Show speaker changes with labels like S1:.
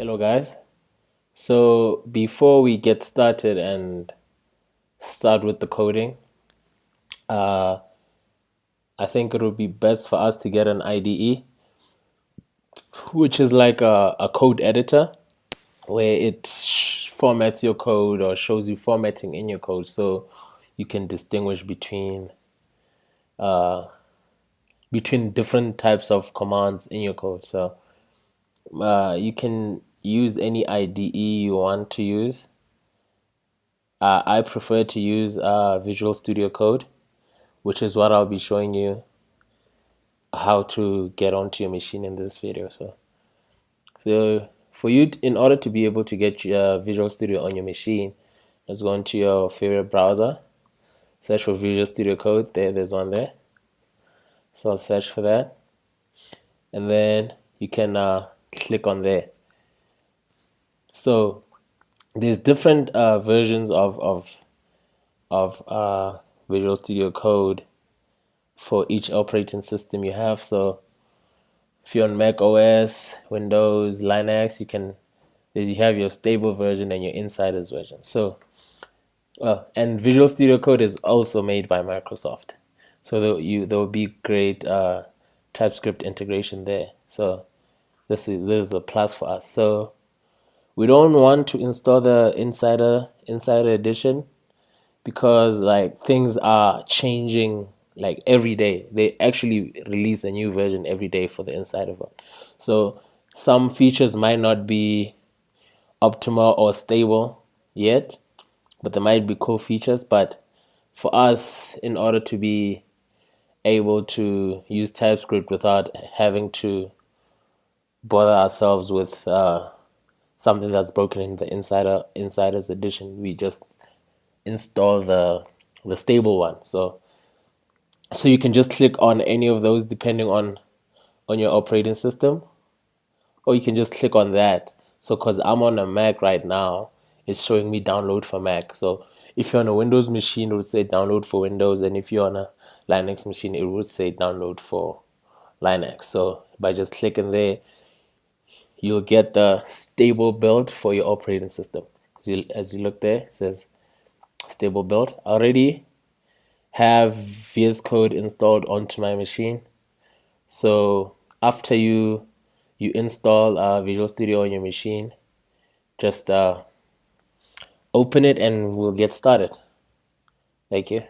S1: Hello guys. So before we get started and start with the coding, uh, I think it would be best for us to get an IDE, which is like a code editor where it formats your code or shows you formatting in your code so you can distinguish between different types of commands in your code. So you can use any IDE you want to use. I prefer to use Visual Studio Code, which is what I'll be showing you how to get onto your machine in this video. So for you, in order to be able to get your Visual Studio on your machine, just go into your favorite browser, search for Visual Studio Code. There's one there. So I'll search for that, and then you can click on there. So there's different versions of Visual Studio Code for each operating system you have. So if you're on Mac OS, Windows, Linux, you have your stable version and your insiders version. So and Visual Studio Code is also made by Microsoft. So there will be great Typescript integration there. So this is a plus for us. So we don't want to install the insider edition because like things are changing like every day. They actually release a new version every day for the insider one. So some features might not be optimal or stable yet, but there might be cool features. But for us, in order to be able to use TypeScript without having to bother ourselves with something that's broken in the insiders edition, we just install the stable one. So you can just click on any of those depending on your operating system, or you can just click on that. So because I'm on a Mac right now, it's showing me download for Mac. So if you're on a Windows machine, it would say download for Windows, and if you're on a Linux machine, it would say download for Linux. So by just clicking there, you'll get the stable build for your operating system. As you look there, it says stable build. I already have VS Code installed onto my machine. So after you install Visual Studio on your machine, just open it and we'll get started. Thank you.